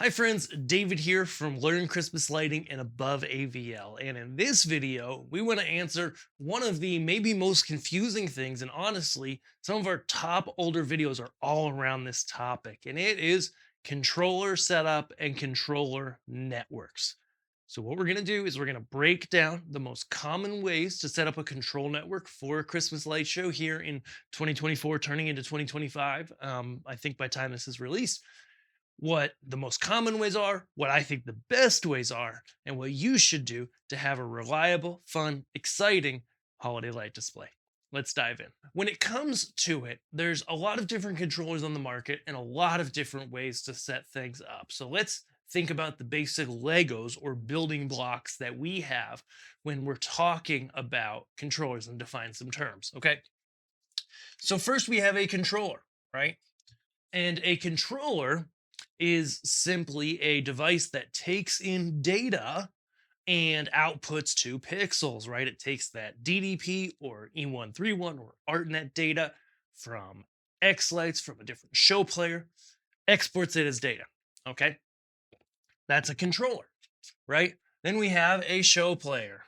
Hi friends, David here from Learn Christmas Lighting and Above AVL. And in this video, we want to answer one of the maybe most confusing things. And honestly, some of our top older videos are all around this topic. And it is controller setup and controller networks. So what we're going to do is we're going to break down the most common ways to set up a control network for a Christmas light show here in 2024, turning into 2025. I think by the time this is released, what the most common ways are, what I think the best ways are, and what you should do to have a reliable, fun, exciting holiday light display. Let's dive in. When it comes to it, there's a lot of different controllers on the market and a lot of different ways to set things up. So let's think about the basic Legos or building blocks that we have when we're talking about controllers and define some terms. Okay. So first we have a controller, right? And a controller is simply a device that takes in data and outputs two pixels, right? It takes that DDP or E131 or ArtNet data from X lights from a different show player, exports it as data. Okay, that's a controller, right? Then we have a show player.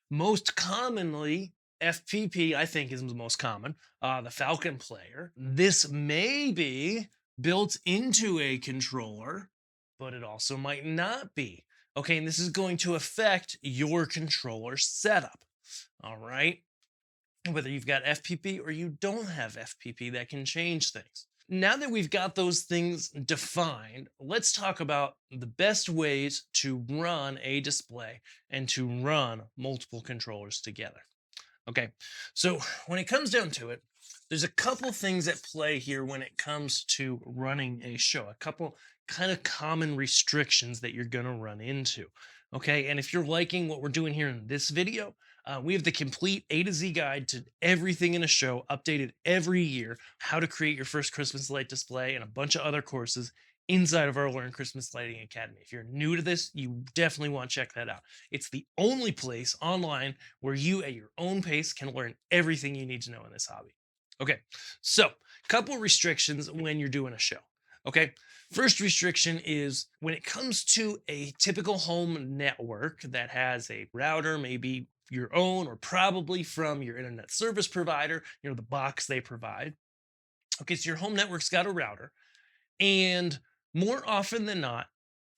Most commonly, FPP, I think, is the most common, the Falcon player. This may be built into a controller, but it also might not be. Okay, and this is going to affect your controller setup. All right, whether you've got FPP or you don't have FPP, that can change things. Now that we've got those things defined, let's talk about the best ways to run a display and to run multiple controllers together. Okay, so when it comes down to it, there's a couple things at play here when it comes to running a show, a couple kind of common restrictions that you're going to run into. Okay, and if you're liking what we're doing here in this video, we have the complete A to Z guide to everything in a show, updated every year, how to create your first Christmas light display, and a bunch of other courses inside of our Learn Christmas Lighting Academy. If you're new to this, you definitely want to check that out. It's the only place online where you at your own pace can learn everything you need to know in this hobby. Okay, so couple restrictions when you're doing a show. Okay, first restriction is when it comes to a typical home network that has a router, maybe your own or probably from your internet service provider, the box they provide. Okay, so your home network's got a router, and more often than not,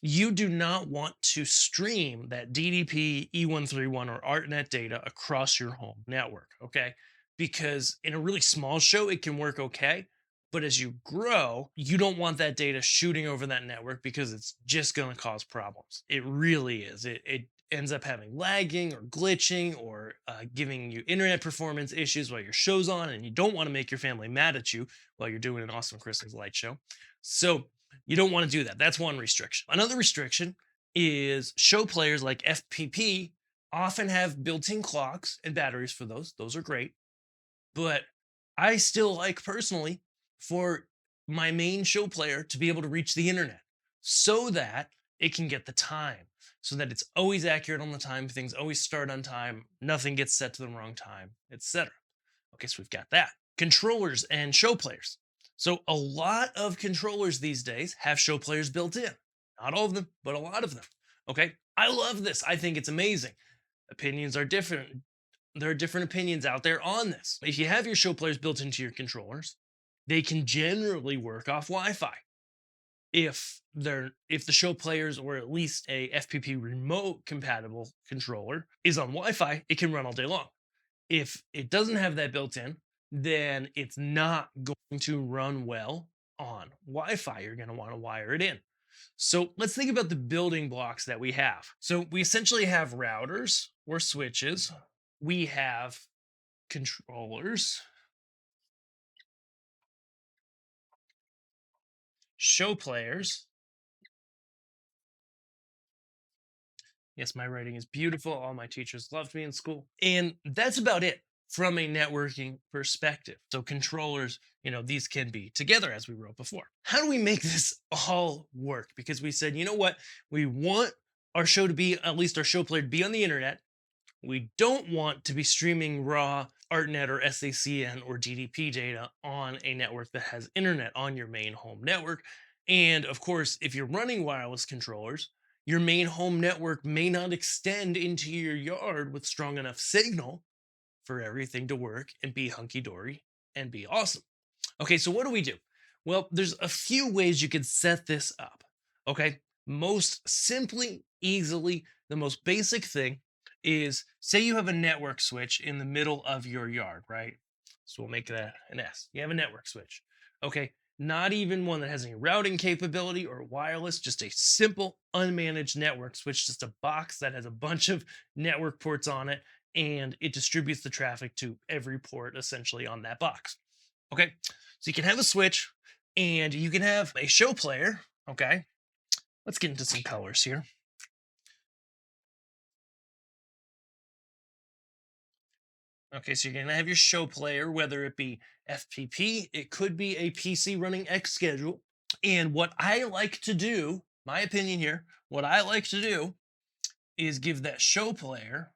you do not want to stream that DDP, E131, or ArtNet data across your home network, okay? Because in a really small show, it can work okay. But as you grow, you don't want that data shooting over that network because it's just going to cause problems. It really is. It ends up having lagging or glitching or giving you internet performance issues while your show's on, and you don't want to make your family mad at you while you're doing an awesome Christmas light show. So you don't want to do that. That's one restriction. Another restriction is show players like FPP often have built-in clocks and batteries for those. Those are great. But I still like personally for my main show player to be able to reach the internet so that it can get the time, so that it's always accurate on the time, things always start on time, nothing gets set to the wrong time, etc. Okay, so we've got that. Controllers and show players. So a lot of controllers these days have show players built in. Not all of them, but a lot of them. Okay, I love this. I think it's amazing. Opinions are different. There are different opinions out there on this. If you have your show players built into your controllers, they can generally work off Wi-Fi. If the show players or at least a FPP remote compatible controller is on Wi-Fi, it can run all day long. If it doesn't have that built in, then it's not going to run well on Wi-Fi. You're going to want to wire it in. So let's think about the building blocks that we have. So we essentially have routers or switches. We have controllers, show players. Yes, my writing is beautiful. All my teachers loved me in school. And that's about it from a networking perspective. So controllers, these can be together as we wrote before. How do we make this all work? Because we said, you know what? We want our show to be, at least our show player to be on the internet. We don't want to be streaming raw ArtNet or SACN or DDP data on a network that has internet on your main home network. And of course, if you're running wireless controllers, your main home network may not extend into your yard with strong enough signal for everything to work and be hunky dory and be awesome. Okay, so what do we do? Well, there's a few ways you can set this up. Okay, most simply, easily, the most basic thing is say you have a network switch in the middle of your yard, right? So we'll make that an S. You have a network switch. Okay, not even one that has any routing capability or wireless, just a simple unmanaged network switch, just a box that has a bunch of network ports on it and it distributes the traffic to every port essentially on that box. Okay, so you can have a switch and you can have a show player. Okay, let's get into some colors here. Okay, so you're gonna have your show player, whether it be FPP, it could be a PC running X schedule. And what I like to do, my opinion here, what I like to do is give that show player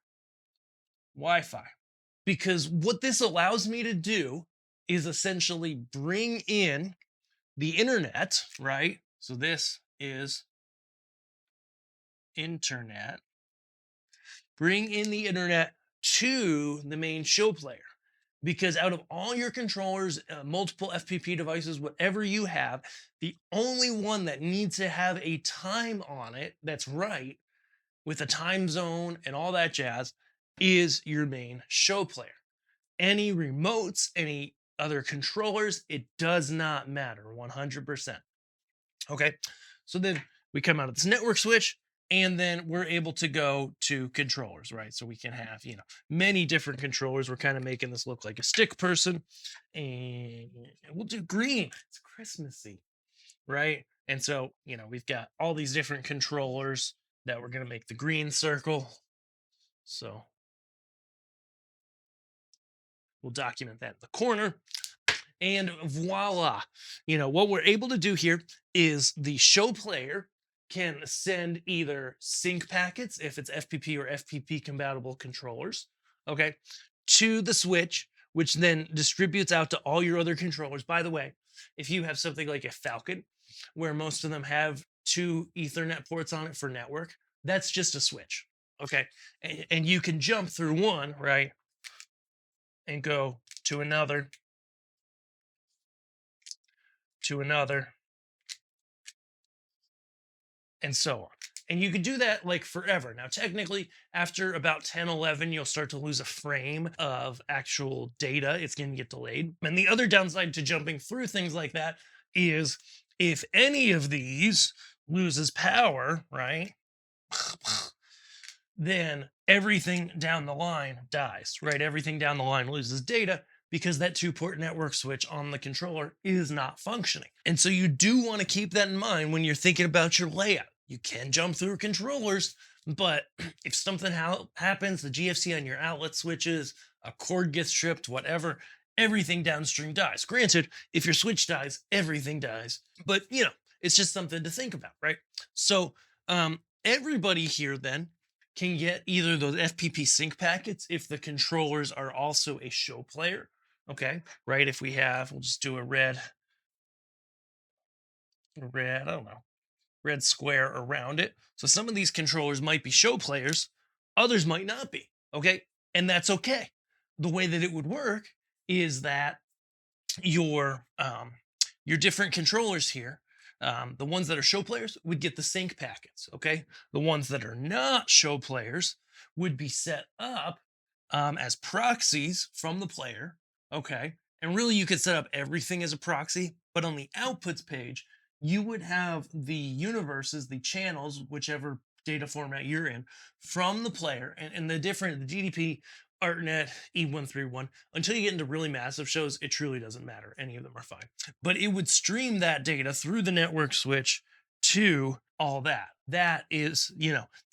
Wi Fi. Because what this allows me to do is essentially bring in the internet, right? So this is internet. Bring in the internet to the main show player. Because out of all your controllers, multiple FPP devices, whatever you have, the only one that needs to have a time on it that's right with a time zone and all that jazz is your main show player. Any remotes, any other controllers, it does not matter 100%. Okay. So then we come out of this network switch and then we're able to go to controllers, right? So we can have, many different controllers. We're kind of making this look like a stick person and we'll do green. It's Christmassy, right? And so, we've got all these different controllers that we're going to make the green circle. So we'll document that in the corner. And voila, what we're able to do here is the show player can send either sync packets if it's FPP or FPP compatible controllers, okay, to the switch, which then distributes out to all your other controllers. By the way, if you have something like a Falcon, where most of them have two Ethernet ports on it for network, that's just a switch, okay, and you can jump through one, right, and go to another, to another, and so on. And you could do that like forever. Now, technically, after about 10, 11, you'll start to lose a frame of actual data. It's going to get delayed. And the other downside to jumping through things like that is if any of these loses power, right? Then everything down the line dies, right? Everything down the line loses data because that two-port network switch on the controller is not functioning. And so you do want to keep that in mind when you're thinking about your layout. You can jump through controllers, but if something happens, the GFC on your outlet switches, a cord gets tripped, whatever, everything downstream dies. Granted, if your switch dies, everything dies. But, it's just something to think about, right? So, everybody here then can get either those FPP sync packets if the controllers are also a show player. Okay, right? If we have, we'll just do a red, I don't know, red square around it. So some of these controllers might be show players, others might not be. Okay, and that's okay. The way that it would work is that your your different controllers here, the ones that are show players would get the sync packets. Okay, the ones that are not show players would be set up as proxies from the player. Okay, and really you could set up everything as a proxy, but on the outputs page you would have the universes, the channels, whichever data format you're in, from the player and the different the GDP, ArtNet, E131. Until you get into really massive shows, it truly doesn't matter. Any of them are fine. But it would stream that data through the network switch to all that. That is,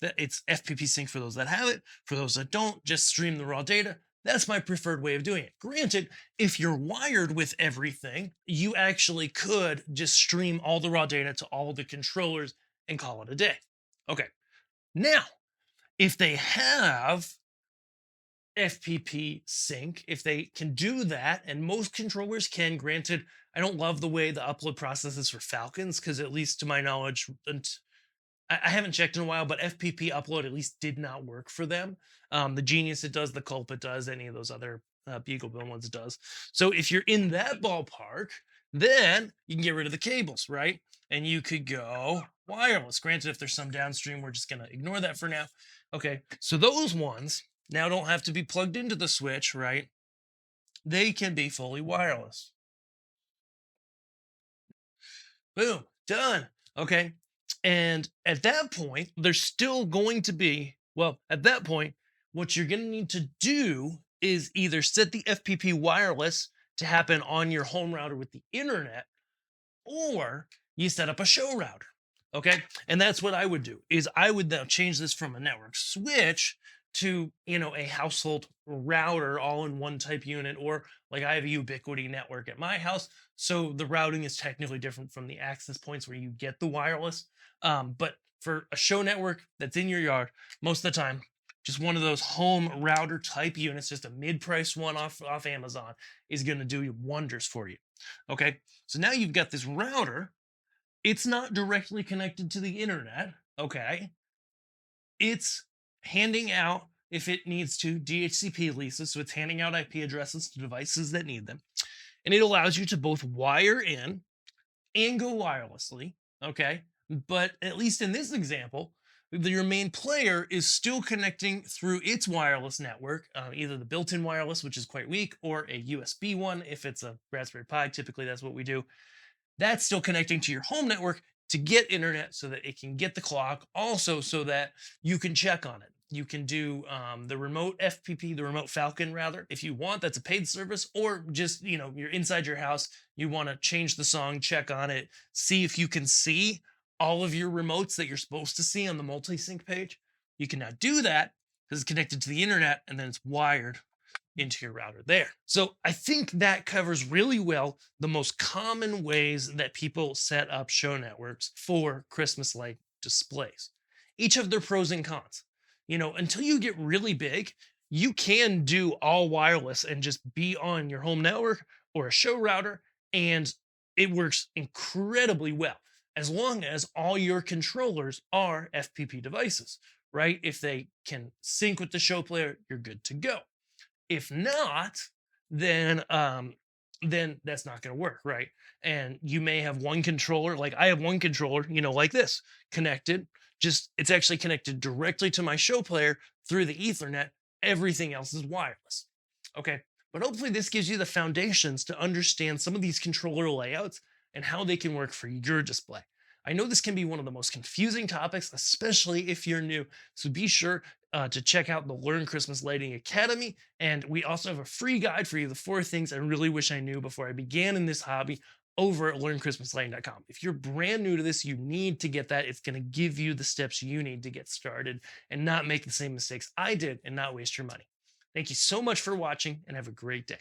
that it's FPP sync for those that have it. For those that don't, just stream the raw data. That's my preferred way of doing it. Granted, if you're wired with everything, you actually could just stream all the raw data to all the controllers and call it a day. Okay. Now, if they have FPP sync, if they can do that, and most controllers can, granted, I don't love the way the upload process is for Falcons because, at least to my knowledge, I haven't checked in a while, but FPP upload at least did not work for them. The Genius it does, the Culp it does, any of those other BeagleBill ones does. So if you're in that ballpark, then you can get rid of the cables, right? And you could go wireless. Granted, if there's some downstream, we're just gonna ignore that for now. Okay, so those ones now don't have to be plugged into the switch, right? They can be fully wireless. Boom, done. Okay. And at that point, there's still going to be, well, at that point, what you're going to need to do is either set the FPP wireless to happen on your home router with the internet, or you set up a show router. Okay. And that's what I would do is I would now change this from a network switch to, a household router all in one type unit, or like I have a ubiquity network at my house. So the routing is technically different from the access points where you get the wireless. But for a show network that's in your yard, most of the time, just one of those home router type units, just a mid-price one off Amazon, is going to do wonders for you. Okay, so now you've got this router. It's not directly connected to the internet. Okay, it's handing out, if it needs to, DHCP leases. So it's handing out IP addresses to devices that need them. And it allows you to both wire in and go wirelessly. Okay. But at least in this example, your main player is still connecting through its wireless network, either the built in wireless, which is quite weak, or a USB one if it's a Raspberry Pi. Typically, that's what we do. That's still connecting to your home network to get internet so that it can get the clock, also so that you can check on it. You can do the remote FPP, the remote Falcon rather, if you want. That's a paid service, or just, you're inside your house, you want to change the song, check on it, see if you can see all of your remotes that you're supposed to see on the multi-sync page. You can now do that because it's connected to the internet and then it's wired into your router there. So I think that covers really well the most common ways that people set up show networks for Christmas light displays. Each have their pros and cons. Until you get really big, you can do all wireless and just be on your home network or a show router, and it works incredibly well as long as all your controllers are FPP devices, right? If they can sync with the show player, you're good to go. If not, then that's not going to work, right? And you may have one controller, like I have one controller, like this, connected. Just it's actually connected directly to my show player through the Ethernet. Everything else is wireless. Okay. But hopefully this gives you the foundations to understand some of these controller layouts and how they can work for your display. I know this can be one of the most confusing topics, especially if you're new. So be sure to check out the Learn Christmas Lighting Academy. And we also have a free guide for you, the 4 things I really wish I knew before I began in this hobby, over at learnchristmaslighting.com. If you're brand new to this, you need to get that. It's going to give you the steps you need to get started and not make the same mistakes I did and not waste your money. Thank you so much for watching, and have a great day.